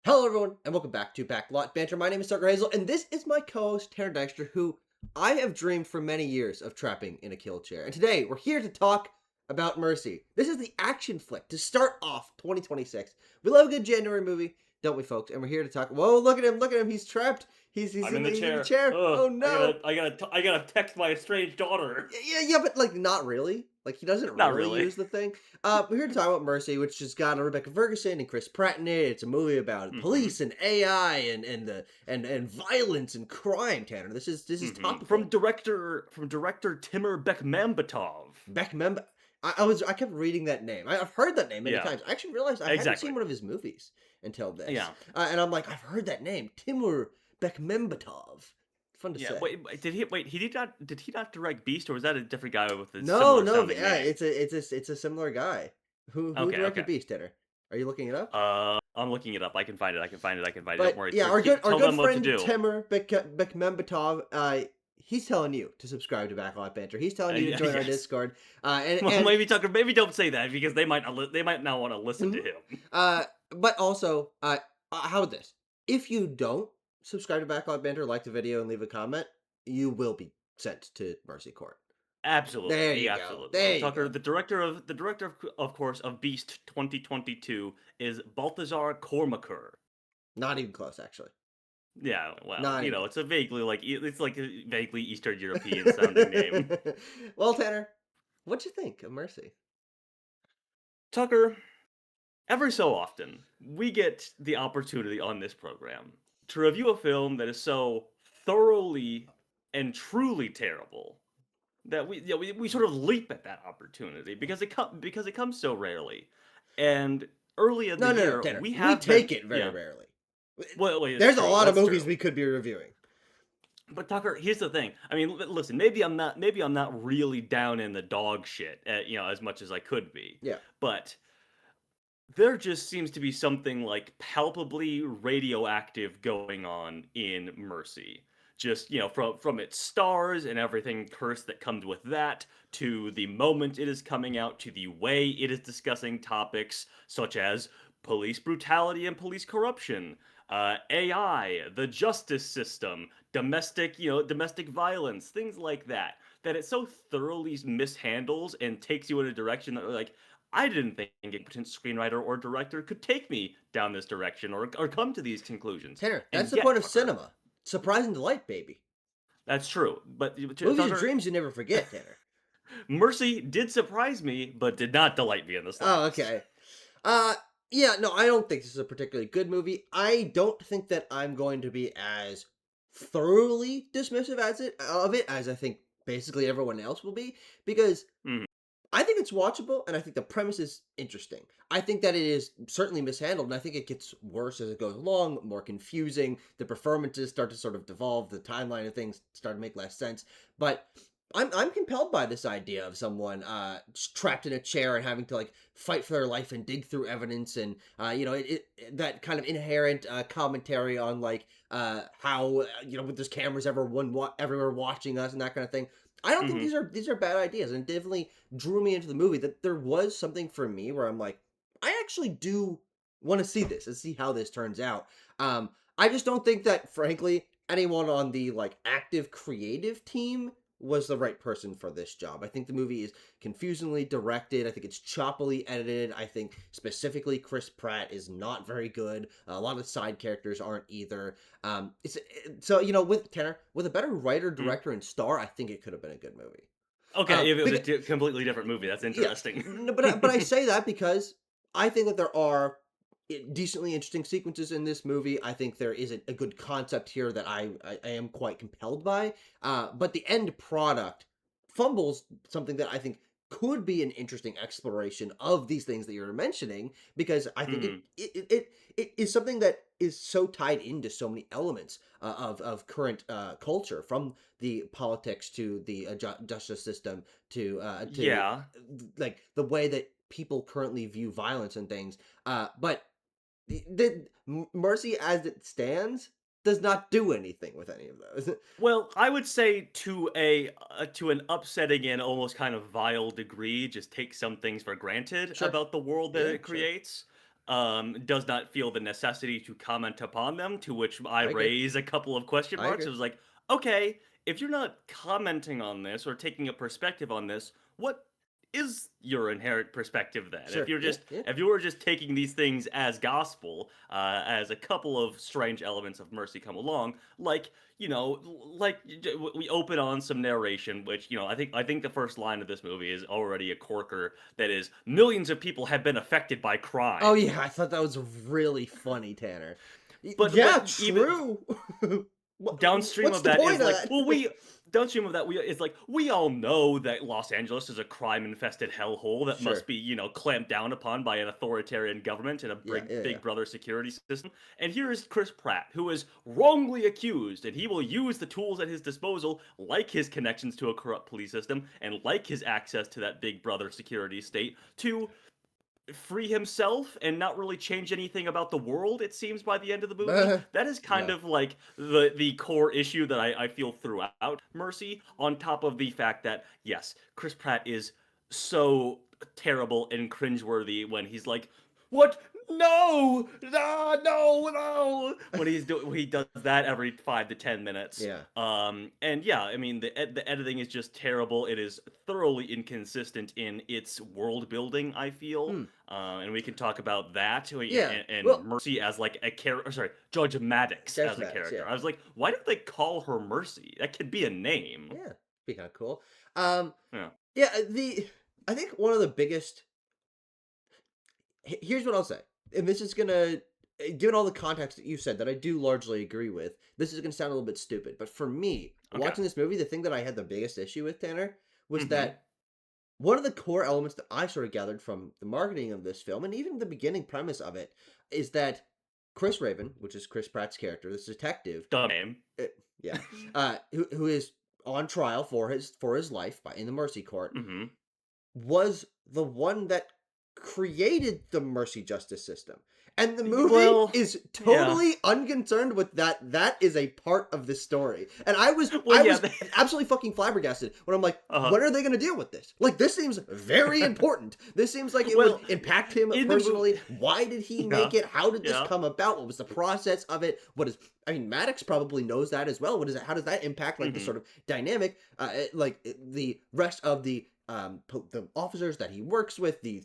Hello, everyone, and welcome back to Backlot Banter. My name is Tucker Hazel, and this is my co-host Tanner Dexter, who I have dreamed for many years of trapping in a kill chair. And today, we're here to talk about Mercy. This is the action flick to start off 2026. We love a good January movie, don't we, folks? And we're here to talk. Whoa, look at him! Look at him! He's trapped. He's I'm in in the the he's in the chair. chair. Ugh, Oh I no! gotta, I gotta, I gotta text my estranged daughter. Yeah, but like not really. Like he doesn't Not really really. use the thing. We're here to talk about Mercy, which has got Rebecca Ferguson and Chris Pratt in it. It's a movie about Mm-hmm. police and AI and violence and crime. Tanner, this is Mm-hmm. topical. From director Timur Bekmambetov. Beck member. I kept reading that name. I've heard that name many Yeah, times. I actually realized I hadn't exactly. seen one of his movies until this, Yeah, and I'm like, I've heard that name, Timur Bekmambetov. Fun to yeah. say. Wait, he did not. Did he not direct Beast, or was that a different guy with a No, similar no, sounding yeah, name? it's a similar guy. Who Okay, directed okay. Beast Dinner? Are you looking it up? I'm looking it up. I can find it. I can find it. I can find it. Don't But worry. yeah, our Tell good them what to friend do. Timur Bekmambetov, he's telling you to subscribe to Backlot Banter. He's telling you to join our Yes. Discord. And Well, and maybe Tucker. Maybe don't say that because they might not want to listen mhm. to him. But also, how about this? If you don't subscribe to Backlot Banter, like the video, and leave a comment, you will be sent to Mercy Court. Absolutely, There he you go. absolutely will. There you Tucker, go. the director of course of Beast 2022 is Balthazar Kormakur. Not even close, actually. Yeah, well, Not even it's a vaguely it's like a vaguely Eastern European sounding name. well, Tanner, what'd you think of Mercy? Tucker, every so often we get the opportunity on this program to review a film that is so thoroughly and truly terrible that we sort of leap at that opportunity because it comes so rarely. And early in the No, year, Tanner. we We have been take it very yeah. rarely. Well, wait, it's There's a true. lot of That's movies true. we could be reviewing. But Tucker, here's the thing. I mean, listen. Maybe I'm not really down in the dog shit, as much as I could be. Yeah. But there just seems to be something like palpably radioactive going on in Mercy. Just, from its stars and everything cursed that comes with that, to the moment it is coming out, to the way it is discussing topics such as police brutality and police corruption, AI, the justice system, domestic violence, things like that. That it so thoroughly mishandles and takes you in a direction that, like, I didn't think a competent screenwriter or director could take me down this direction or come to these conclusions. Tanner, that's And the point yet, of Tucker, cinema. Surprise and delight, baby. that's true. But Movies are Tucker, dreams you never forget, Tanner. Mercy did surprise me, but did not delight me in the Oh, slightest. okay. Uh, yeah, no, I don't think this is a particularly good movie. I don't think that I'm going to be as thoroughly dismissive as I think basically everyone else will be because Mhm. I think it's watchable, and I think the premise is interesting. I think that it is certainly mishandled, and I think it gets worse as it goes along, more confusing. The performances start to sort of devolve, the timeline of things start to make less sense. But I'm compelled by this idea of someone trapped in a chair and having to like fight for their life and dig through evidence, and that kind of inherent commentary on like how with there's cameras everywhere watching us and that kind of thing. I don't think Mhm. these are bad ideas, and it definitely drew me into the movie. That there was something for me where I'm like, I actually do want to see this and see how this turns out. I just don't think that, frankly, anyone on the like active creative team was the right person for this job. I think the movie is confusingly directed. I think it's choppily edited. I think specifically Chris Pratt is not very good. A lot of the side characters aren't either. So with Tanner, with a better writer, Mhm. director, and star, I think it could have been a good movie. Okay, if it was a Because, completely different movie, that's yeah, interesting. no, but I say that because I think that there are decently interesting sequences in this movie. I think there is a good concept here that I am quite compelled by. But the end product fumbles something that I think could be an interesting exploration of these things that you're mentioning because I think it Mhm. it it, it, it is something that is so tied into so many elements of current culture, from the politics to the justice system to Yeah. like the way that people currently view violence and things. But Mercy, as it stands, does not do anything with any of those. Well, I would say to an upsetting and almost kind of vile degree, just take some things for granted Sure. about the world that Yeah, it sure. creates. does not feel the necessity to comment upon them, to which I I agree. raise a couple of question I marks. agree. It was like, okay, if you're not commenting on this or taking a perspective on this, what is your inherent perspective then? If Sure. you're Yeah. just Yeah. if you were just taking these things as gospel, as a couple of strange elements of mercy come along, like we open on some narration, which I think the first line of this movie is already a corker. That is, millions of people have been affected by Oh crime. yeah, I thought that was really funny, Tanner. But Yeah, even true. downstream What's of the that point is of like, that? downstream of that we it's like we all know that Los Angeles is a crime infested hellhole that must Sure. be, clamped down upon by an authoritarian government and a Yeah. Yeah. Yeah. big brother security system. And here is Chris Pratt, who is wrongly accused, and he will use the tools at his disposal, like his connections to a corrupt police system and like his access to that big brother security state, to free himself and not really change anything about the world, it seems, by the end of the movie. That is kind No. of like the core issue that I feel throughout Mercy, on top of the fact that, yes, Chris Pratt is so terrible and cringeworthy when he's like, what? No! No, no, no! When he does that every 5 to 10 minutes. Yeah. And yeah, I mean the editing is just terrible. It is thoroughly inconsistent in its world building, I feel. Hmm. And we can talk about that, Yeah. and Well, Mercy as like a character. Sorry, Judge Maddox Judge as a Maddox. Yeah. character. I was like, why did they call her Mercy? That could be a name. Yeah. Be kind of cool. Um. Yeah. Yeah. I think one of the biggest. Here's what I'll say, and this is gonna, given all the context that you said that I do largely agree with, this is gonna sound a little bit stupid, but for me, Okay. watching this movie, the thing that I had the biggest issue with, Tanner, was Mm-hmm. that one of the core elements that I sort of gathered from the marketing of this film, and even the beginning premise of it, is that Chris Raven, which is Chris Pratt's character, this detective, Dumb name. uh, yeah, who is on trial for his life in the Mercy Court, Mm-hmm. was the one that created the mercy justice system. And the movie Well, is yeah. totally unconcerned with that. That is a part of the story. And I was Well, I yeah. was absolutely fucking flabbergasted when I'm like, Uh-huh. when are they going to deal with this? Like, this seems very important. This seems like it would Well, impact him in the movie, personally. Why did he yeah, make it? How did this yeah. come about? What was the process of it? What is I mean, Maddox probably knows that as well. What is it? How does that impact like the Mm-hmm. sort of dynamic, the rest of the officers that he works with, the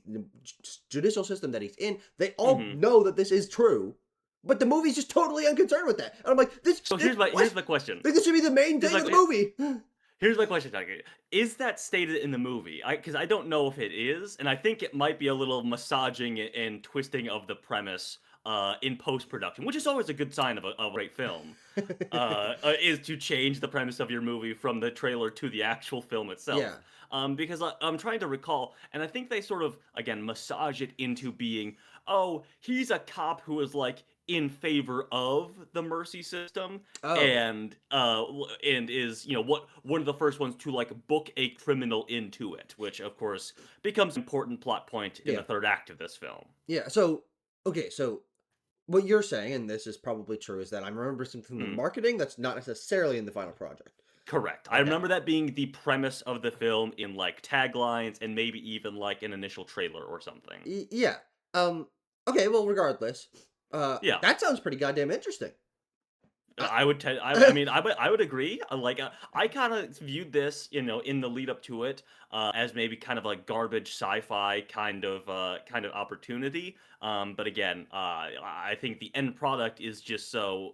judicial system that he's in, they all Mm-hmm. know that this is true, but the movie's just totally unconcerned with that. And I'm like, So what? here's my question. Like, this should be the main Here's thing my of the movie. Here's my question, Tucker. Is that stated in the movie? Because I don't know if it is, and I think it might be a little massaging and twisting of the premise in post production, which is always a good sign of a great film. Is to change the premise of your movie from the trailer to the actual film Yeah. itself. Because I'm trying to recall, and I think they sort of, again, massage it into being, oh, he's a cop who is like in favor of the mercy system, Oh, and is, what, one of the first ones to like book a criminal into it, which of course becomes an important plot point in yeah. the third act of this film. Yeah. So, okay. So, what you're saying, and this is probably true, is that I'm remembering something from the Mm. marketing that's not necessarily in the final project. Correct. I Okay. remember that being the premise of the film in like taglines and maybe even like an initial trailer or something. Yeah. Okay. Well, regardless, Yeah. that sounds pretty goddamn interesting. Uh, I would agree. I kind of viewed this, in the lead up to it, as maybe kind of like garbage sci-fi kind of opportunity. But again, I think the end product is just so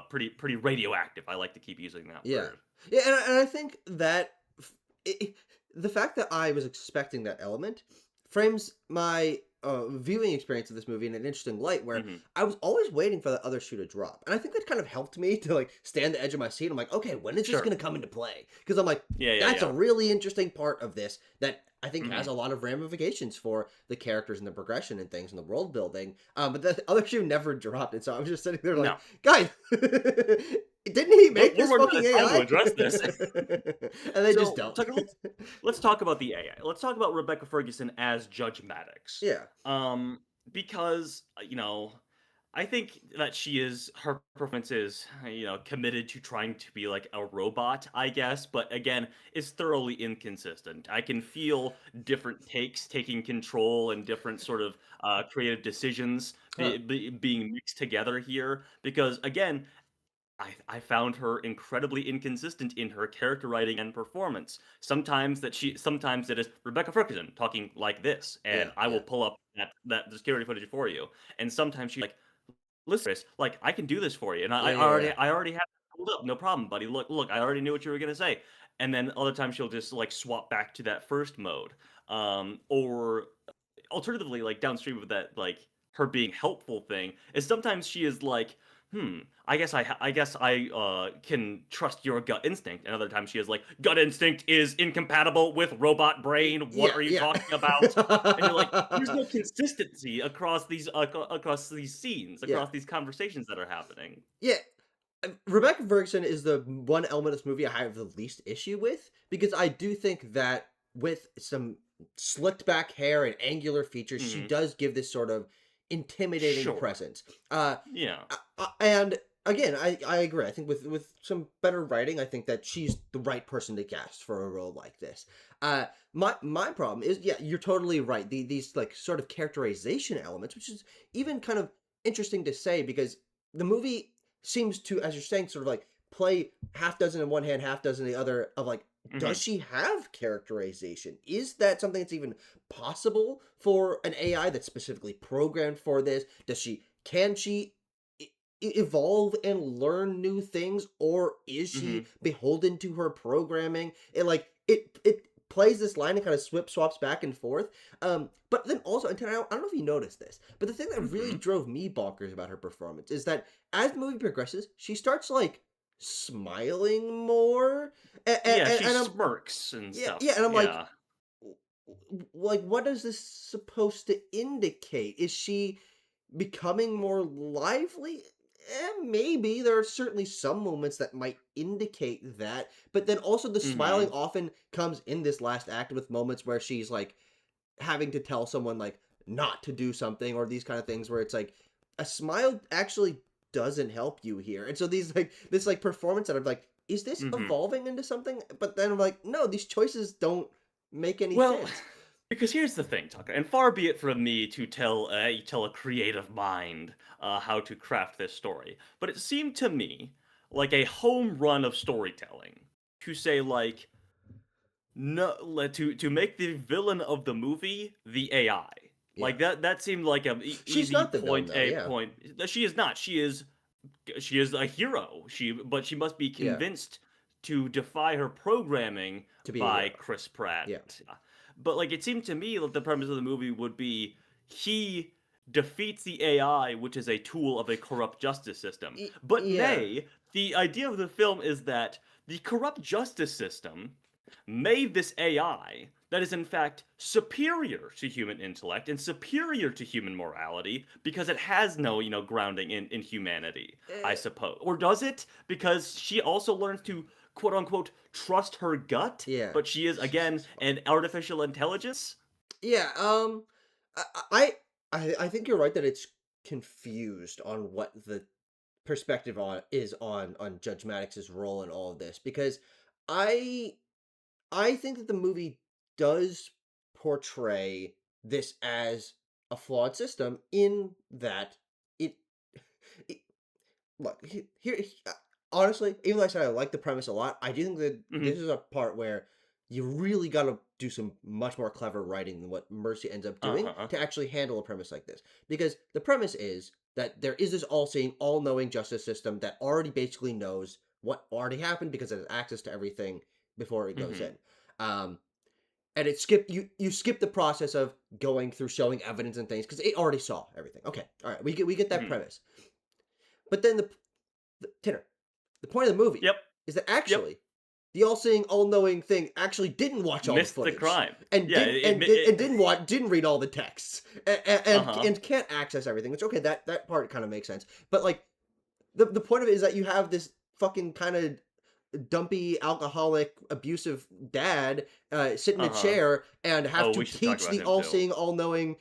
pretty radioactive. I like to keep using that Yeah. word. Yeah, and I think that I the fact that I was expecting that element frames my viewing experience of this movie in an interesting light, where Hmm. I was always waiting for the other shoe to drop, and I think that kind of helped me to like stand the edge of my seat. I'm like, okay, when is this Sure. going to come into play? Because I'm like, Yeah, yeah, that's yeah. a really interesting part of this that I think has Hmm. a lot of ramifications for the characters and the progression and things and the world building. But the other shoe never dropped, and so I was just sitting there like, No, guys, didn't he make we're this running out fucking of time to AI? address this. And they just So, don't. Tucker, let's talk about the AI. Let's talk about Rebecca Ferguson as Judge Maddox. Yeah. Um, because I think that her performance is, committed to trying to be like a robot, I guess, but again, is thoroughly inconsistent. I can feel different takes taking control and different sort of creative decisions Huh. being mixed together here because again, I found her incredibly inconsistent in her character writing and performance. Sometimes it is Rebecca Ferguson talking like this, Yeah, and I will yeah. pull up the security footage for you. And sometimes she's like, "Listen, Chris, like I can do this for you," and Yeah, yeah, yeah. I already have it pulled up, no problem, buddy. Look, I already knew what you were gonna say. And then other times she'll just like swap back to that first mode, or alternatively, like downstream of that, like her being helpful thing is sometimes she is like, I guess I can trust your gut instinct. And other times she is like, gut instinct is incompatible with robot brain. What Yeah, are you yeah. talking about? And you're like, there's no consistency across these scenes, Yeah. across these conversations that are happening. Yeah. Rebecca Ferguson is the one element of this movie I have the least issue with because I do think that with some slicked back hair and angular features, she Hmm. does give this sort of intimidating Sure. presence. Uh, Yeah. and again, I agree. I think with some better writing, I think that she's the right person to cast for a role like this. My problem is, yeah, you're totally right. These like sort of characterization elements, which is even kind of interesting to say because the movie seems to, as you're saying, sort of like play half dozen in one hand, half dozen in the other. Of like, does Hmm. she have characterization? Is that something that's even possible for an AI that's specifically programmed for this? Can she evolve and learn new things, or is she Hmm. beholden to her programming? It plays this line and kind of swaps back and forth. But then also, and I don't know if you noticed this, but the thing that really Hmm. drove me bonkers about her performance is that as the movie progresses, she starts like smiling more, Yeah, she and I'm smirks and yeah, stuff. and I'm like, Yeah. what is this supposed to indicate? Is she becoming more lively? Maybe there are certainly some moments that might indicate that, but then also the smiling Hmm. often comes in this last act with moments where she's like having to tell someone like not to do something or these kind of things where it's like a smile actually doesn't help you here. And so these like this like performance that I'm like, is this Hmm. evolving into something? But then I'm like, no, these choices don't make any Well, sense. because here's the thing, Tucker, and far be it from me to tell a creative mind how to craft this story, but it seemed to me like a home run of storytelling to say like no to make the villain of the movie the AI. Yeah. Like that seemed like a She's easy not the villain point though, A yeah. point. She is not. She is a hero. She must be Yeah. convinced to defy her programming To be a by hero. Chris Pratt. Yeah. But like it seemed to me that the premise of the movie would be he defeats the AI, which is a tool of a corrupt justice system. But Yeah. nay, the idea of the film is that the corrupt justice system made this AI that is in fact superior to human intellect and superior to human morality because it has no, grounding in humanity, I Eh, suppose. Or does it? Because she also learns to quote unquote trust her gut, yeah. but she is again Jesus an artificial intelligence. Yeah, I I I think you're right that it's confused on what the perspective on Judge Maddox's role in all of this because I I think that the movie does portray this as a flawed system in that it, it look honestly, even though I said I like the premise a lot, I do think that Hmm. this is a part where you really got to do some much more clever writing than what Mercy ends up doing Uh-huh. to actually handle a premise like this. Because the premise is that there is this all-seeing, all-knowing justice system that already basically knows what already happened because it has access to everything before it goes Hmm. in. Um, and you skip the process of going through showing evidence and things because it already saw everything. Okay, all right, we get that Hmm. premise. But then the Tanner, the point of the movie Yep. is that Yep. actually the all-seeing, all-knowing thing actually didn't watch all the Missed the footage crime. and Yeah. didn't read all the texts Uh-huh. and can't access everything. Which okay, that part kind of makes sense. But like the point of it is that you have this fucking kind of dumpy, alcoholic, abusive dad sit in a Uh-huh. chair and have Oh, to we should talk teach about the him too. all-seeing, all-knowing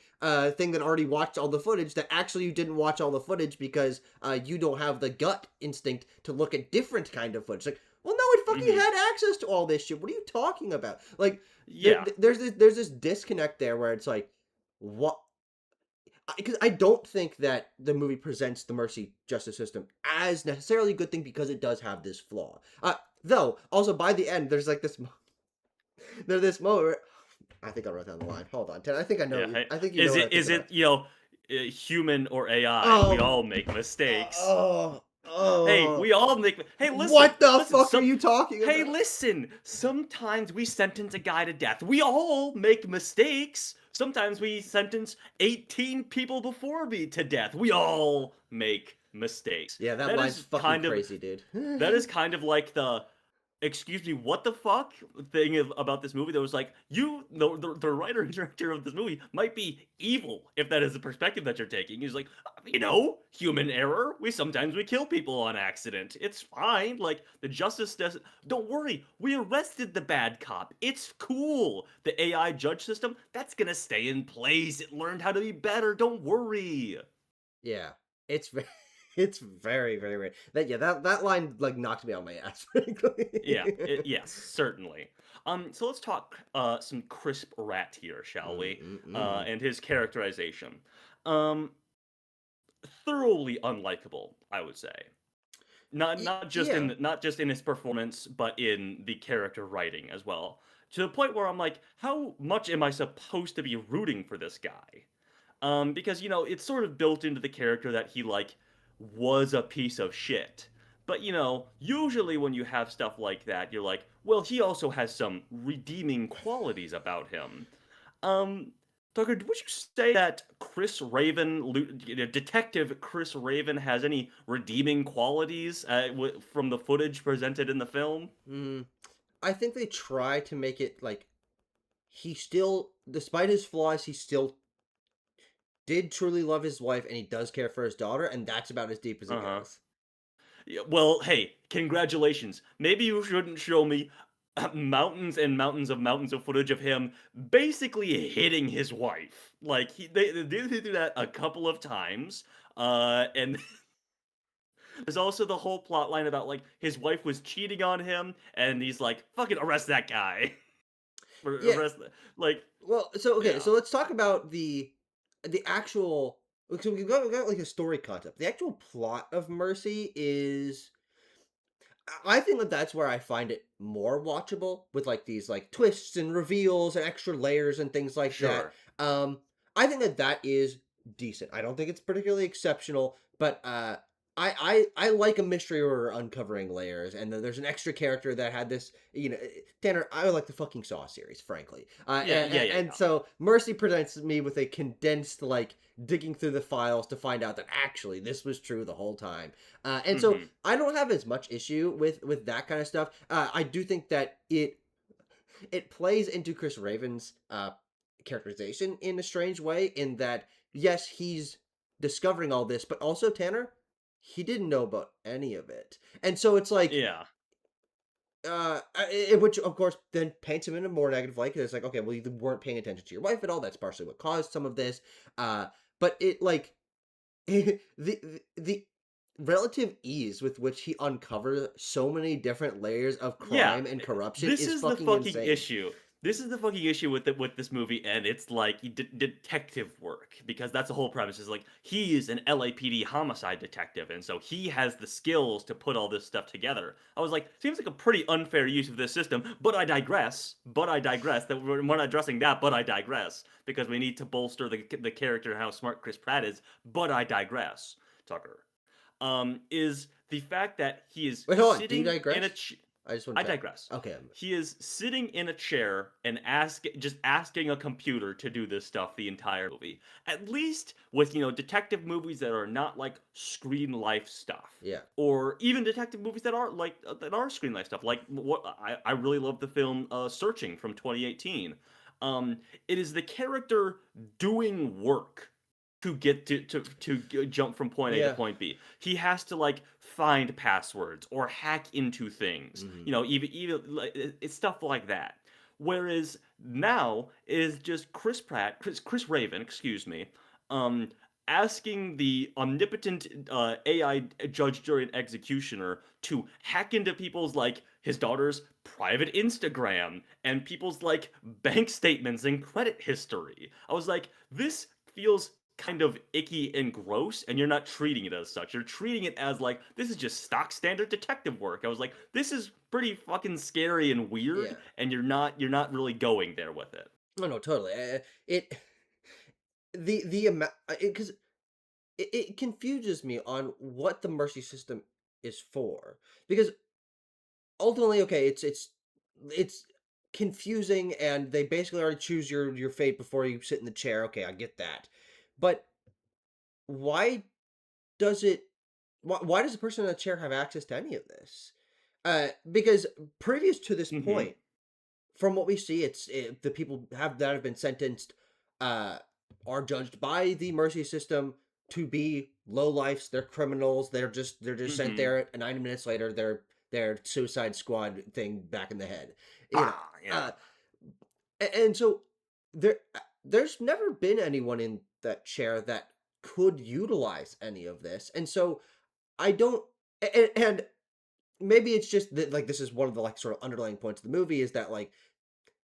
thing that already watched all the footage that actually you didn't watch all the footage because you don't have the gut instinct to look at different kind of footage. Like, well, no, it fucking Mhm. had access to all this shit. What are you talking about? Like, Yeah. there's this disconnect there where it's like, what? Because I don't think that the movie presents the mercy justice system as necessarily a good thing because it does have this flaw. Though also by the end, there's like this there's this moment where I think I wrote down the line. Hold on, Ted. I think I know. Yeah, hey, I think you know what I think is about. it, human or AI? We Oh, all make mistakes. oh, Hey, oh! we all make hey, What the listen, fuck are you talking hey, about? listen, sometimes we sentence a guy to death. We all make mistakes. Sometimes we sentence 18 people before me to death. We all make mistakes. Yeah, that That line's is fucking kind of crazy, dude. that is kind of like the excuse me, what the fuck thing about this movie that was like, the writer and director of this movie might be evil if that is the perspective that you're taking. He's like, human error. We kill people on accident. It's fine. Like, the justice doesn't. Don't worry. We arrested the bad cop. It's cool. The AI judge system, that's gonna stay in place. It learned how to be better. Don't worry. Yeah, it's it's very very weird. That yeah that line like knocked me on my ass, Yeah, frankly. yes, certainly. So let's talk some crisp rat here, shall we? Mm-mm-mm. And his characterization. Um, Thoroughly unlikable, I would say. Yeah. Not just in his performance, but in the character writing as well. To the point where I'm like, how much am I supposed to be rooting for this guy? Because it's sort of built into the character that he like was a piece of shit. But usually when you have stuff like that, you're like, well, he also has some redeeming qualities about him. Um, Tucker, would you say that Detective Chris Raven, has any redeeming qualities from the footage presented in the film? Mm. I think they try to make it like he still, despite his flaws, he still did truly love his wife and he does care for his daughter, and that's about as deep as it Uh huh. goes. Yeah, well, hey, congratulations. Maybe you shouldn't show me mountains and mountains of footage of him basically hitting his wife. Like they did do that a couple of times. And there's also the whole plot line about like his wife was cheating on him, and he's like, "Fucking arrest that guy." Or Yeah. arrest the, like, Well, so okay, yeah, so let's talk about the actual. So we got like a story concept. The actual plot of Mercy is I think that that's where I find it more watchable with like these like twists and reveals and extra layers and things like that. sure, Um, I think that that is decent. I don't think it's particularly exceptional, but I like a mystery or uncovering layers, and then there's an extra character that had this. Tanner, I like the fucking Saw series, frankly, yeah, yeah, yeah, and yeah. so Mercy presents me with a condensed like digging through the files to find out that actually this was true the whole time. And so Hmm. I don't have as much issue with that kind of stuff. I do think that it plays into Chris Raven's characterization in a strange way. In that, yes, he's discovering all this, but also Tanner, he didn't know about any of it, and so it's like. Yeah, Which of course then paints him in a more negative light because it's like, okay, well, you weren't paying attention to your wife at all. That's partially what caused some of this. But it like the relative ease with which he uncovers so many different layers of yeah. crime and corruption This is is the fucking fucking insane. issue. This is the fucking issue with this movie, and it's like detective work, because that's the whole premise. Is like he is an LAPD homicide detective, and so he has the skills to put all this stuff together. I was like, seems like a pretty unfair use of this system, but I digress. But I digress. That we're not addressing that, but I digress because we need to bolster the character and how smart Chris Pratt is. But I digress, Tucker. Is the fact that he is Wait, hold on. Do you sitting in a digress? I just want I to check. digress. Okay. He is sitting in a chair and just asking a computer to do this stuff the entire movie. At least with detective movies that are not like screen life stuff, Yeah. or even detective movies that are that are screen life stuff. Like what I really love the film Searching from 2018. It is the character doing work to get jump from point A to Yeah. point B. He has to like find passwords or hack into things. Mhm. Even like, it's stuff like that. Whereas now is just Chris Raven, excuse me, um, asking the omnipotent AI judge, jury, and executioner to hack into people's like his daughter's private Instagram and people's like bank statements and credit history. I was like, this feels kind of icky and gross, and you're not treating it as such. You're treating it as like this is just stock standard detective work. I was like, this is pretty fucking scary and Yeah. weird, and you're not really going there with it. No, no, totally. It the amount because it confuses me on what the mercy system is for because ultimately, okay, it's confusing and they basically already choose your fate before you sit in the chair. Okay, I get that, but why does it? Why does the person in the chair have access to any of this? Because previous to this Mhm. point, from what we see, the people that have been sentenced, uh, are judged by the mercy system to be low lifes. They're criminals. They're just sent Mhm. there, and 90 minutes later, they're Suicide Squad thing back in the head. You know, Ah, yeah. uh, and so there's never been anyone in that chair that could utilize any of this, and so I don't. And maybe it's just that like this is one of the like sort of underlying points of the movie is that like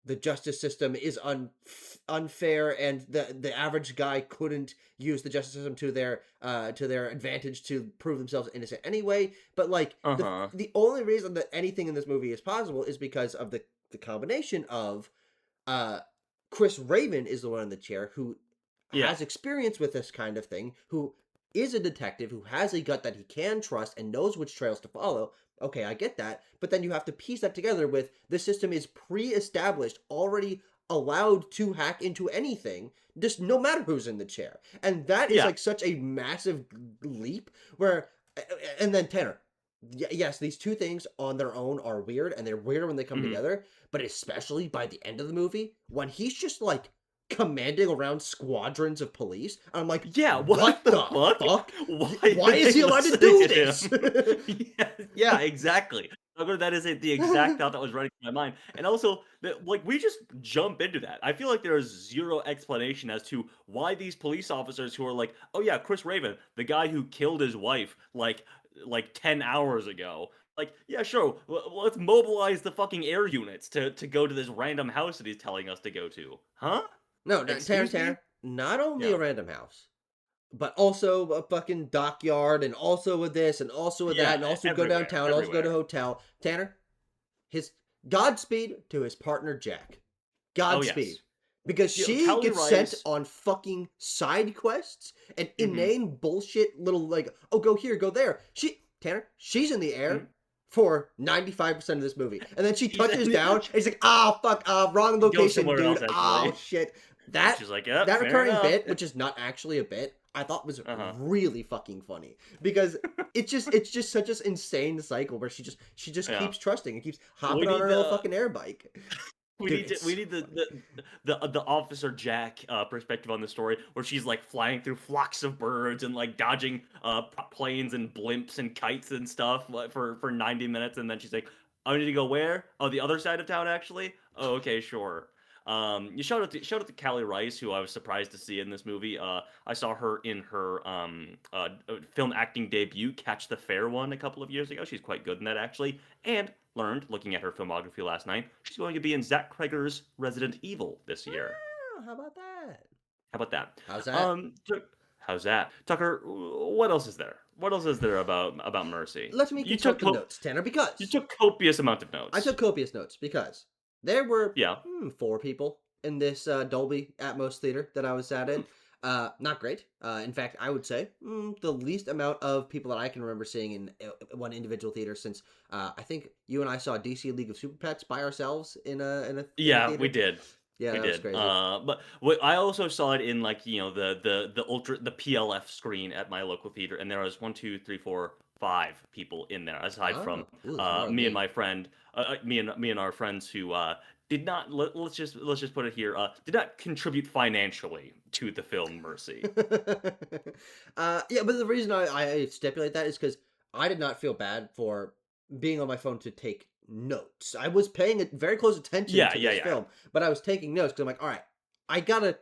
the justice system is unfair and the average guy couldn't use the justice system to their advantage to prove themselves innocent anyway, but like Uh-huh. the only reason that anything in this movie is possible is because of the combination of uh Chris Raven is the one in the chair who Yeah. has experience with this kind of thing, who is a detective, who has a gut that he can trust and knows which trails to follow. Okay, I get that. But then you have to piece that together with the system is pre-established, already allowed to hack into anything, just no matter who's in the chair. And that is Yeah. like such a massive leap where and then Tanner, yes, these two things on their own are weird and they're weird when they come Mhm. together, but especially by the end of the movie when he's just like commanding around squadrons of police. I'm like, Yeah, what what the the fuck? fuck? Why Why are is they he allowed to listening do to this? him? Yeah, yeah, exactly. That is the exact thought that was running through my mind. And also, like, we just jump into that. I feel like there is zero explanation as to why these police officers who are like, oh yeah, Chris Raven, the guy who killed his wife, like 10 hours ago. Like, yeah, sure, let's mobilize the fucking air units to go to this random house that he's telling us to go to. Huh? No, no, Tanner, Excuse me? Tanner, not only a Yeah. random house, but also a fucking dockyard, and also with this, and also with that, Yeah, and also go everywhere, downtown, also go to everywhere. a hotel. Tanner, his Godspeed to his partner Jack. Oh, Godspeed. yes. Because she Kelly gets sent Rice. on fucking side quests and Mhm, inane bullshit little like, oh, go here, go there. Tanner, she's in the air mhm. for 95% of this movie. And then she She's touches down and she's like, ah, fuck, wrong she goes location, somewhere dude. else, Oh, actually. shit. And That she's like, "Yep, that fair recurring enough." bit, which is not actually a bit, I thought was Uh-huh. really fucking funny because it's just such an insane cycle where she just Yeah. keeps trusting and keeps We hopping on need her little the fucking air bike. we Dude, need to it's we so need the funny. the Officer Jack, perspective on the story where she's, like, flying through flocks of birds and, like, dodging, planes and blimps and kites and stuff, for 90 minutes, and then she's like, "Oh, I need to go where? Oh, the other side of town, actually? Oh, okay, sure." You shout out to Callie Rice, who I was surprised to see in this movie. I saw her in her, film acting debut, Catch the Fair one, a couple of years ago. She's quite good in that, actually, and learned, looking at her filmography last night, she's going to be in Zack Kreger's Resident Evil this year. Oh, how about that? How about that? How's that? How's that, Tucker? What else is there? What else is there about Mercy? Let me consult the notes, Tanner, You because took copious amount of I notes. took copious notes because there were Yeah. four people in this Dolby Atmos theater that I was sat Hmm. in. Not great. In fact, I would say the least amount of people that I can remember seeing in one individual theater since I think you and I saw DC League of Super Pets by ourselves in a Yeah, we theater. did. Yeah, We that was did. crazy. But what I also saw it in, like, the PLF screen at my local theater, and there was one, two, three, four, five people in there, aside from Oh, ooh, there's more than me and me. my friend, me and our friends who did not let's just put it here, did not contribute financially to the film Mercy. Yeah, but the reason I stipulate that is because I did not feel bad for being on my phone to take notes. I was paying very close attention Yeah, to yeah, this yeah. film, but I was taking notes because I'm like, all right, I gotta,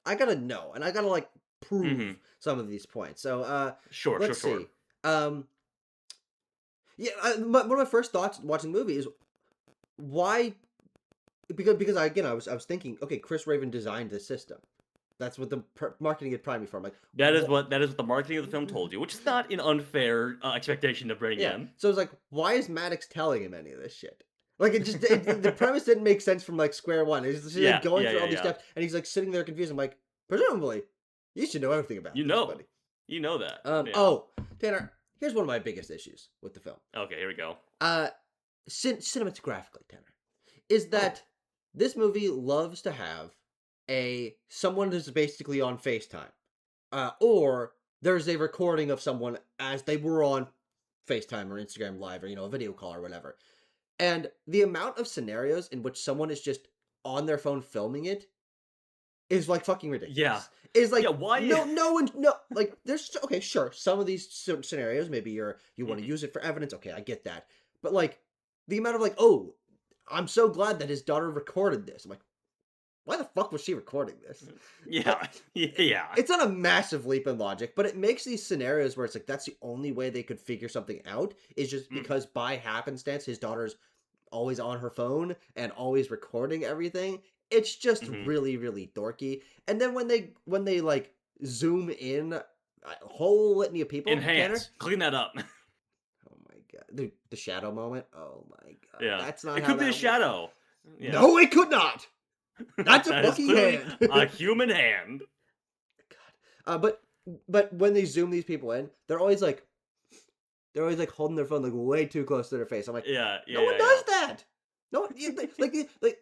I gotta know, and I gotta like prove Mhm. some of these points. So, Sure, sure, let's sure. see. Um, yeah, one of my first thoughts watching the movie is why because I was thinking, okay, Chris Raven designed this system. That's what the marketing had primed me for. I'm like, That is what the marketing of the film told you, which is not an unfair, expectation to bring yeah. in. So it's like, why is Maddox telling him any of this shit? Like the premise didn't make sense from like square one. It's just like Yeah, going yeah, through yeah, all these yeah. steps, and he's like sitting there confused. I'm like, presumably, you should know everything about You this, know. buddy. You know that. Yeah. Oh, Tanner, here's one of my biggest issues with the film. Okay, here we go. Uh, cinematographically, Tanner, is Oh. that this movie loves to have a someone who's basically on FaceTime, or there's a recording of someone as they were on FaceTime or Instagram Live or a video call or whatever. And the amount of scenarios in which someone is just on their phone filming it is like fucking Yeah. ridiculous. Is Yeah, like why no one no like there's okay sure some of these scenarios maybe you want to Mhm. use it for evidence, okay, I get that, but like the amount of like, oh, I'm so glad that his daughter recorded this. I'm like, why the fuck was she recording this? Like, Yeah. Yeah. it's not a massive leap in logic, but it makes these scenarios where it's like that's the only way they could figure something out is just Mhm. because by happenstance his daughter's always on her phone and always recording everything. It's just Mhm. really, really dorky. And then when they like zoom in a whole litany of people, Tanner. Enhance. Clean that up. Oh my god, the shadow moment. Oh my god, Yeah. that's not It how could be a that works. shadow. Yeah. No, it could not. That's a That is fucking clearly hand. a human hand. God. But when they zoom these people in, they're always like holding their phone like way too close to their face. I'm like, Yeah, yeah, no one yeah, yeah. does that. No, like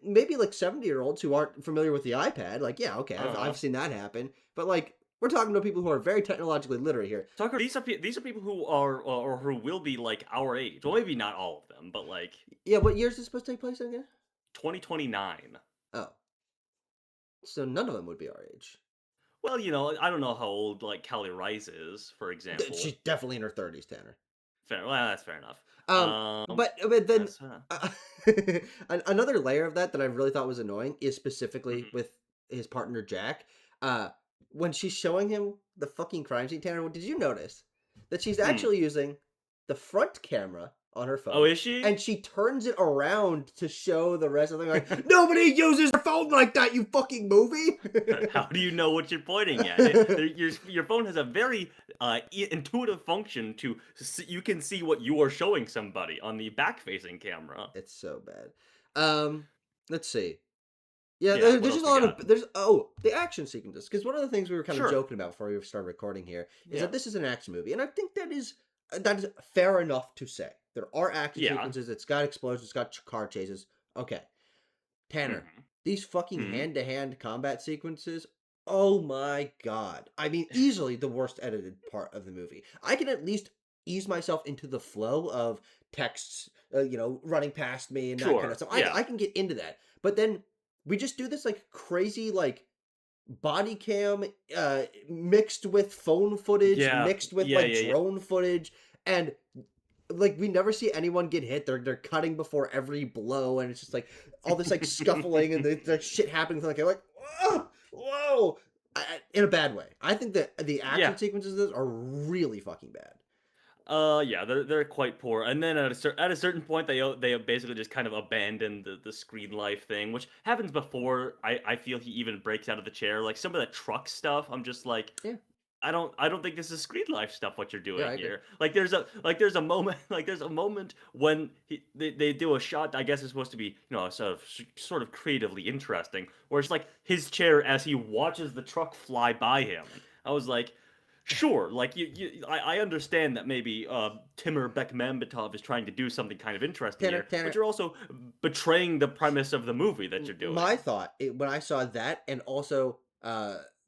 maybe like 70-year-olds who aren't familiar with the iPad. Like, yeah, okay, I've Uh-huh. seen that happen. But like, we're talking to people who are very technologically literate here. Tucker, these are people who are or who will be like our age. Well, maybe not all of them, but like Yeah, what year is this supposed to take place in again? 2029. Oh, so none of them would be our age. Well, I don't know how old like Callie Rice is, for example. She's definitely in her 30s, Tanner. Well, that's fair enough. But then That's uh, another layer of that I really thought was annoying is specifically mhm. with his partner Jack. Uh, when she's showing him the fucking crime scene, Tanner, did you notice that she's Hmm. actually using the front camera on her Oh, phone, is she? and she turns it around to show the rest of the thing? Like, nobody uses their phone like that, you fucking movie. How do you know what you're pointing at? Your phone has a very intuitive function you can see what you are showing somebody on the back-facing camera. It's so bad. Let's see. Yeah, Yeah, what there's else just a we lot got? of the action sequences, because one of the things we were kind of Sure. joking about before we started recording here is Yeah. that this is an action movie, and I think that is fair enough to say. There are action Yeah. sequences. It's got explosions. It's got car chases. Okay, Tanner, Mhm. these fucking Mhm. hand to hand combat sequences. Oh my god! I mean, easily the worst edited part of the movie. I can at least ease myself into the flow of texts, running past me and that kind of Sure. stuff. I Yeah. I can get into that, but then we just do this like crazy like body cam mixed with phone footage Yeah. mixed with Yeah, like yeah, yeah. drone footage, and like we never see anyone get hit. They're cutting before every blow, and it's just like all this like scuffling and the shit happening like whoa, whoa. In a bad way. I think that the Yeah. action sequences of this are really fucking bad. Yeah, they're quite poor. And then at a certain point, they basically just kind of abandon the screen life thing, which happens before I feel he even breaks out of the chair. Like some of the truck stuff, I'm just like, Yeah, I don't think this is screen life stuff what you're yeah, doing I agree. here. There's a moment there's a moment when they do a shot I guess is supposed to be, sort of creatively interesting, where it's like his chair as he watches the truck fly by him. I was like, sure, like I understand that maybe Timur Bekmambetov is trying to do something kind of interesting Tanner, here, but Tanner, you're also betraying the premise of the movie that you're my doing. thought when I saw that, and also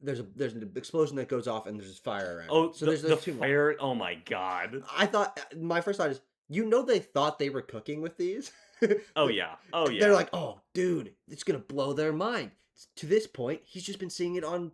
there's an explosion that goes off and there's fire around it. Oh, So the there's two moments. fire! Oh my god! I thought my first thought is you know they thought they were cooking with these. Oh Like, yeah. Oh they're yeah. like, "Oh, dude, it's gonna blow their mind." To this point, he's just been seeing it on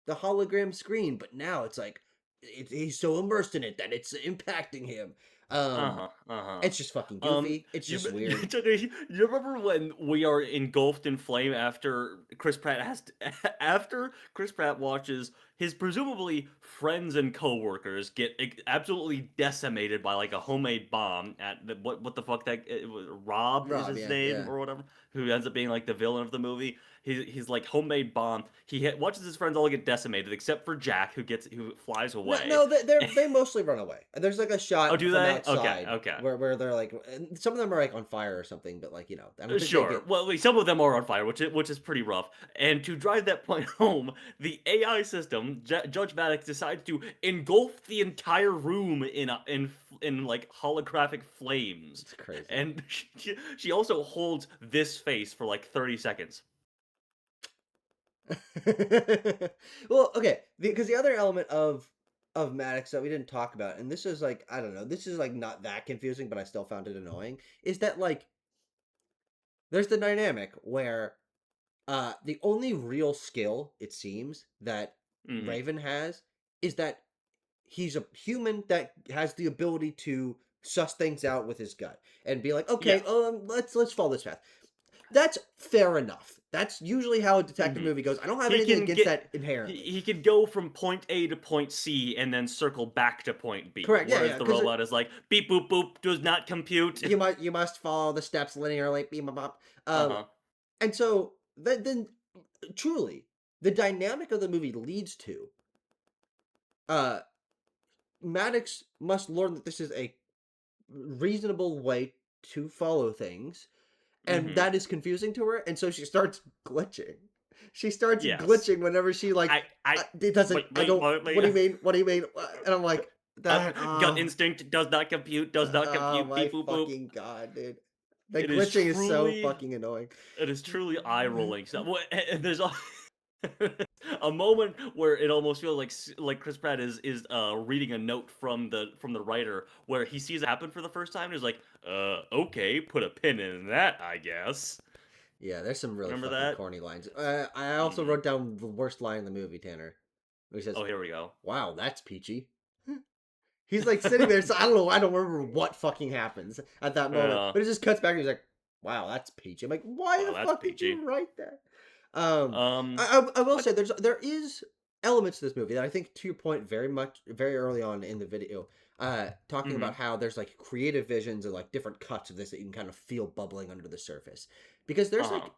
the hologram screen, but now it's like he's so immersed in it that it's impacting him. Um, Uh-huh, uh-huh. it's just fucking goofy. It's You just me weird. you remember when we are engulfed in flame after Chris Pratt has to after Chris Pratt watches his presumably friends and coworkers get absolutely decimated by, like, a homemade bomb at the what the fuck that it was Rob is Rob, his yeah, name yeah. or whatever, who ends up being, like, the villain of the movie. He's like, homemade bomb. Watches his friends all get decimated except for Jack, who flies No, away. no, they mostly run away. There's like a Oh, shot do from they? Okay, outside okay. where they're like, and some of them are like on fire or something, but like I don't think they Sure. get. Well, some of them are on fire, which is pretty rough. And to drive that point home, the AI system, Judge Maddox, decides to engulf the entire room in like holographic flames, It's crazy. and she also holds this face for like 30 seconds. Well, okay, because the other element of Maddox that we didn't talk about, and this is like I don't know, this is like not that confusing, but I still found it annoying, is that like there's the dynamic where the only real skill it seems that Hmm. Raven has is that he's a human that has the ability to suss things out with his gut and be like, Yeah. okay, let's follow this path. That's fair enough. That's usually how a detective Hmm. movie goes. I don't have He anything can against get that inherently. he can go from point A to point C and then circle back to point B, Correct. Yeah, whereas yeah. the Because robot is like beep boop boop does not compute. you must follow the steps linearly. Beep, bop, bop. Uh-huh. And so then truly the dynamic of the movie leads to uh Maddox must learn that this is a reasonable way to follow things, and Hmm. that is confusing to her, and so she starts glitching. She starts Yes. glitching whenever she like I it doesn't. I don't. What do wait. you mean? What do you mean? And I'm like Uh, that. Gut instinct does not compute, does not Oh compute, my beep boop boop. fucking god, dude. The It is glitching is so truly fucking annoying. it is truly eye-rolling stuff. And there's a moment where it almost feels like like Chris Pratt is reading a note from the writer where he sees it happen for the first time and he's like, okay, put a pin in that, I guess. Yeah, there's some really Remember fucking that? corny lines. I also Hmm. wrote down the worst line in the movie, Tanner. Where he says, Oh, here we go. "Wow, that's peachy." He's like sitting there, so I don't know. I don't remember what fucking happens at that moment, Uh, but it just cuts back and he's like, "Wow, that's peachy." I'm like, "Why wow, the that's fuck did peachy. you write that?" Um, Um, I will what? say there is elements to this movie that I think to your point very early on in the video, talking Hmm. about how there's like creative visions and like different cuts of this that you can kind of feel bubbling under the surface because there's Uh-huh. like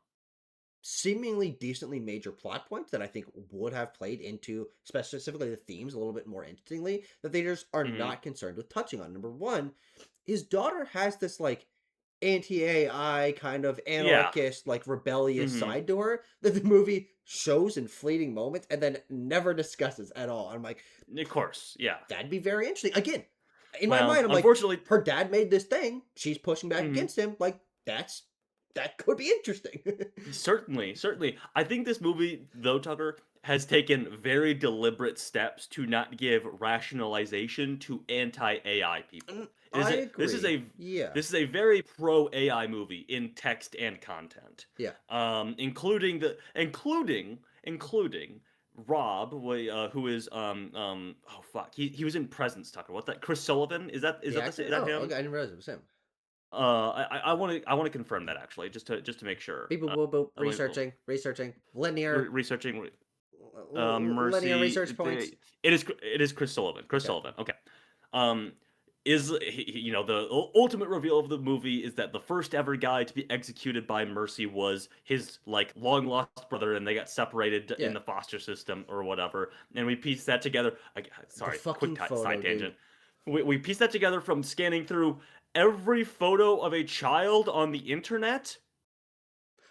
seemingly decently major plot points that I think would have played into specifically the themes a little bit more interestingly that they just are Hmm. not concerned with touching on. Number one, his daughter has this like anti-AI kind of Yeah. anarchist, like rebellious Hmm. side to her that the movie shows in fleeting moments and then never discusses at all. I'm like, Of course. Yeah. that'd be very interesting. Again, in my Well, mind, I'm like, unfortunately, her dad made this thing. She's pushing back mhm, against him. Like, that could be interesting. certainly, certainly. I think this movie, though, Tucker, has taken very deliberate steps to not give rationalization to anti-AI people. I This is agree. a Yeah. this is a very pro AI movie in text and content, Yeah. including Rob, who is oh fuck, he was in Presence, Tucker. What that Chris Sullivan is The that actor? is that Oh, him? okay. I didn't realize it was him. I want to confirm that actually, just to make sure. Beep, boop, boop, boop. Let me Researching. Linear. researching Linear Mercy. research points. It is Chris Sullivan. Chris Okay. Sullivan. Okay. Um, the ultimate reveal of the movie is that the first ever guy to be executed by Mercy was his like long lost brother, and they got separated in Yeah. the foster system or whatever. And we pieced that together. The Sorry, fucking photo, side dude. tangent. We pieced that together from scanning through every photo of a child on the internet.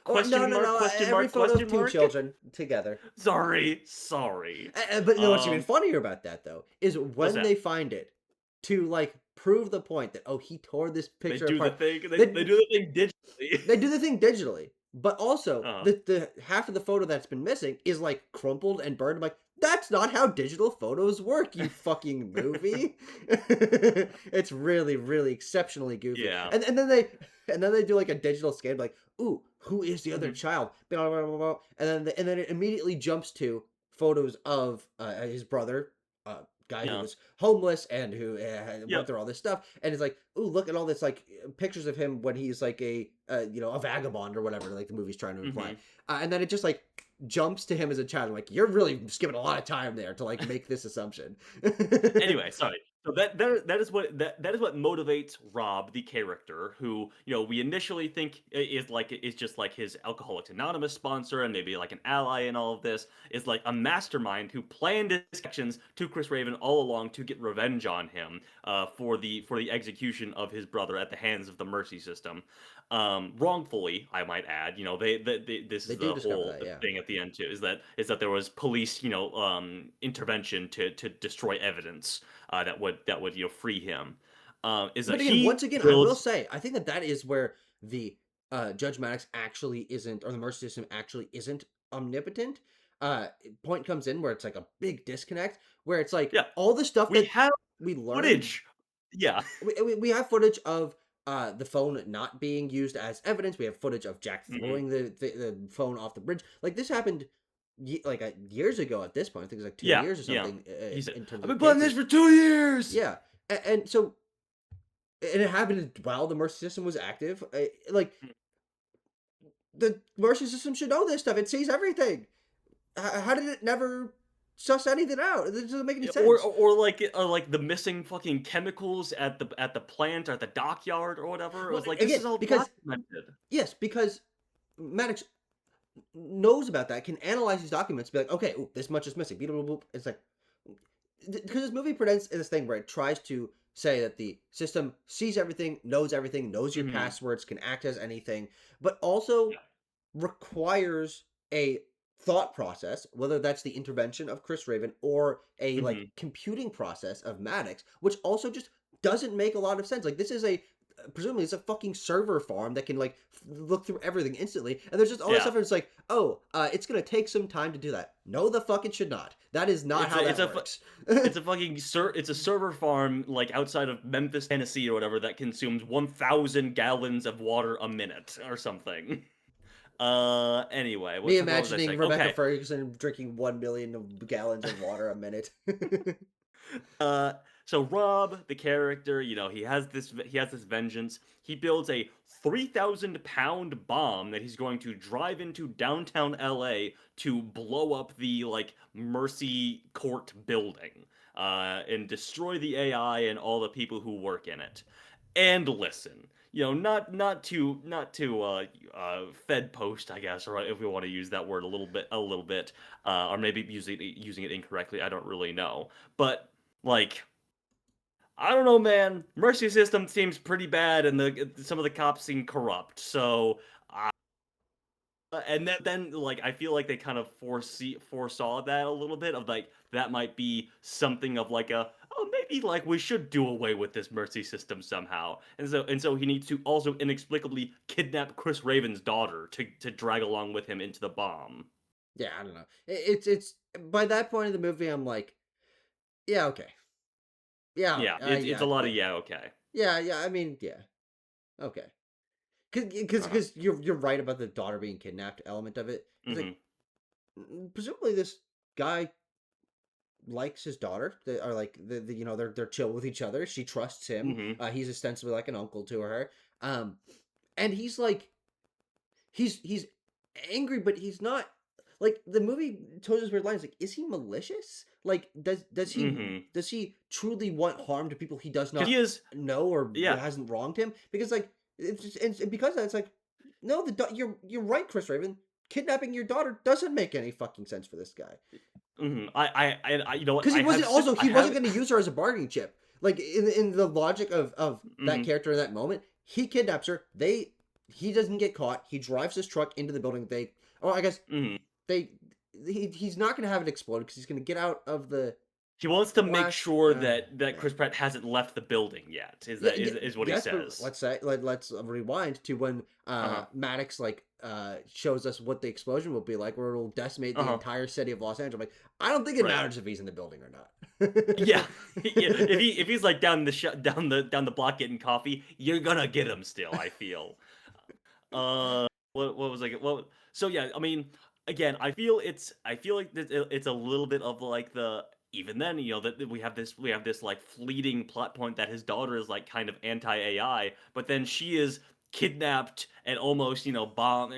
Or no, Question no, mark? no. Question Every mark? photo of Question two mark? children together. Sorry. But you know what's even Um, funnier about that though is what's when that? they find it to like prove the point that he tore this They picture do the apart. thing. They They do the thing digitally. they do the thing digitally, but also uh, the half of the photo that's been missing is like crumpled and burned. I'm like, That's not how digital photos work, you fucking movie. It's really, really exceptionally goofy. Yeah. And then they do like a digital scan, like, ooh, who is the other Mhm. child? Blah, blah, blah, blah. And then it immediately jumps to photos of his brother, guy who Yeah. was homeless and who went Yep. through all this stuff. And it's like, ooh, look at all this like pictures of him when he's like a vagabond or whatever, like the movie's trying to imply. Mhm. And then it just like jumps to him as a child. I'm like, you're really skipping a lot of time there to like make this assumption. Anyway, sorry. So that is what motivates Rob, the character, who we initially think is just like his Alcoholics Anonymous sponsor and maybe like an ally in all of this, is like a mastermind who planned his actions to Chris Raven all along to get revenge on him for the execution of his brother at the hands of the Mercy system, wrongfully, I might add. This They is do the discover whole that, yeah. thing at the end too, is that there was police intervention to destroy evidence that would free him. Is that But again, he once again, I will builds? say, I think that that is where the Judge Maddox actually isn't, or the Mercy System actually isn't omnipotent. Point comes in where it's like a big disconnect, where it's like Yeah, all the stuff we that have we learned. footage. Yeah. We have footage of the phone not being used as evidence. We have footage of Jack Mhm. throwing the phone off the bridge. Like this happened years ago at this point. I think it was like 2 Yeah, years or yeah. something He said, in terms "I've of been planning this cases. for 2 years!" Yeah, and so and it happened while the mercy system was active. Like Mm, the mercy system should know this stuff. It sees everything. How did it never suss anything out? It doesn't make any yeah, or sense. or or like the missing fucking chemicals at the plant or at the dockyard or whatever. It Well, was like, this again, is all because documented. yes, because Maddox knows about that, can analyze these documents, be like, okay, ooh, this much is missing. Beep, boop, boop. It's like because this movie presents this thing where it tries to say that the system sees everything, knows your Mhm. passwords, can act as anything, but also Yeah. requires a thought process, whether that's the intervention of Chris Raven or a like Mhm. computing process of Maddox, which also just doesn't make a lot of sense. Like this is a presumably it's a fucking server farm that can like look through everything instantly, and there's just all this Yeah. stuff. And it's like, oh, it's gonna take some time to do that. No, the fuck it should not. That is not It's how a it's that a fu works. it's a fucking it's a server farm, like, outside of Memphis, Tennessee, or whatever, that consumes 1,000 gallons of water a minute or something. Anyway, Me what was I imagining saying? Rebecca Okay. Ferguson drinking 1 million gallons of water a minute. Uh, so Rob, the character, he has this vengeance. He builds a 3,000-pound bomb that he's going to drive into downtown LA to blow up the like Mercy Court building, and destroy the AI and all the people who work in it. And listen, not to Fed post, I guess, or if we want to use that word a little bit, or maybe using it incorrectly. I don't really know, but like, I don't know, man. Mercy system seems pretty bad, and some of the cops seem corrupt. So, and then like, I feel like they kind of foresaw that a little bit, of like, that might be something of like a, oh, maybe like we should do away with this mercy system somehow. And so he needs to also inexplicably kidnap Chris Raven's daughter to drag along with him into the bomb. Yeah, I don't know. It's by that point in the movie, I'm like, yeah, okay, yeah, all Yeah, right, it's yeah, a lot yeah, of, yeah, okay. yeah. I mean, yeah, okay. Because Uh-huh. because you're right about the daughter being kidnapped element of it. It's like Mhm. presumably this guy likes his daughter. They are like they're chill with each other. She trusts him. Mhm. He's ostensibly like an uncle to her. Um, and he's like he's angry, but he's not like the movie told us weird lines. Like, is he malicious? Like, Mhm. does he truly want harm to people he does 'Cause not he is, know or yeah. hasn't wronged him? Because like and because of that, it's like no, you're right, Chris Raven. Kidnapping your daughter doesn't make any fucking sense for this guy. Mhm. You know what? Because I he wasn't have. going to use her as a bargaining chip. Like in the logic of that Mhm. character in that moment, he kidnaps her. He doesn't get caught. He drives his truck into the building. I guess Mhm. they he's not going to have it explode because he's going to get out of the He wants to make Flash, sure that yeah. Chris Pratt hasn't left the building yet. Is Yeah, that yeah, is what he yes, but says? let's say let's rewind to when Uh huh. Maddox shows us what the explosion will be like, where it'll decimate Uh the huh. entire city of Los Angeles. Like, I don't think it Right. matters if he's in the building or Yeah. not. Yeah. If he's like down the block getting coffee, you're gonna get him still. I feel. What was I? Well, so yeah. I mean, again, I feel like it's a little bit of like the even then, that we have this like fleeting plot point that his daughter is like kind of anti AI, but then she is kidnapped and almost bomb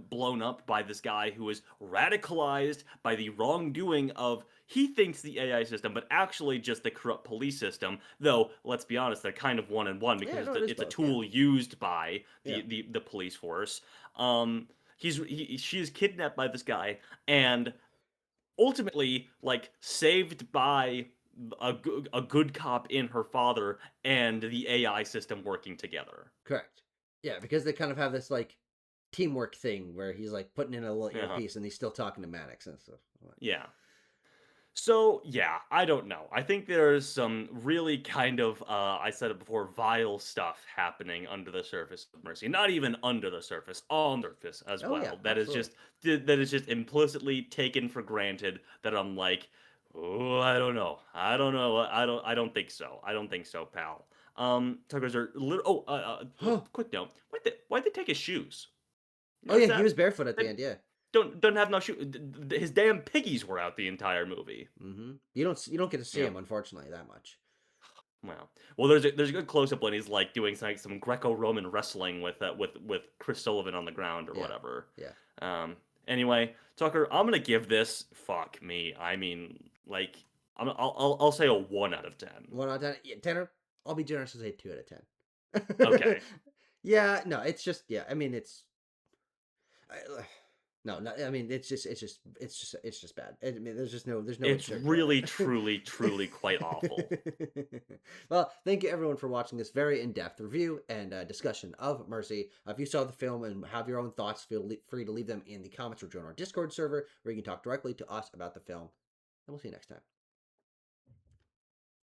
blown up by this guy who is radicalized by the wrongdoing of he thinks the AI system, but actually just the corrupt police system. Though let's be honest, they're kind of one and one Yeah, because no, it is it's a both. Yeah, tool used by yeah, the police force. Um, she is kidnapped by this guy and ultimately like saved by a good cop in her father and the AI system working together. correct. Yeah, because they kind of have this like teamwork thing where he's like putting in a little Uh-huh. earpiece and he's still talking to Maddox and stuff. Yeah. So yeah, I don't know. I think there's some really kind of I said it before, vile stuff happening under the surface of Mercy. Not even under the surface, on the surface as Oh yeah, well. absolutely. That is just implicitly taken for granted. That I'm like, oh, I don't know. I don't know. I don't think so. I don't think so, pal. Tuckers are little. Oh, Huh. quick note. Why'd they take his shoes? You Oh yeah, notice he was that? barefoot at the They end. Yeah. don't have no shoe. His damn piggies were out the entire movie. You don't get to see Yeah. him unfortunately that much. Well, there's a good close up when he's like doing some Greco-Roman wrestling with Chris Sullivan on the ground or Yeah, whatever. yeah. Um. Anyway, Tucker, I'm gonna give this. Fuck me. I mean, like, I'll say a 1 out of 10. 1 out of 10. Yeah, Tanner, I'll be generous and say 2 out of 10. Okay. Yeah, no, it's just yeah. I mean, no, no. I mean, it's just bad. I mean, there's no way to It's sugarcoat really, truly, truly quite awful. it. Well, thank you everyone for watching this very in-depth review and discussion of Mercy. If you saw the film and have your own thoughts, feel free to leave them in the comments or join our Discord server where you can talk directly to us about the film. And we'll see you next time.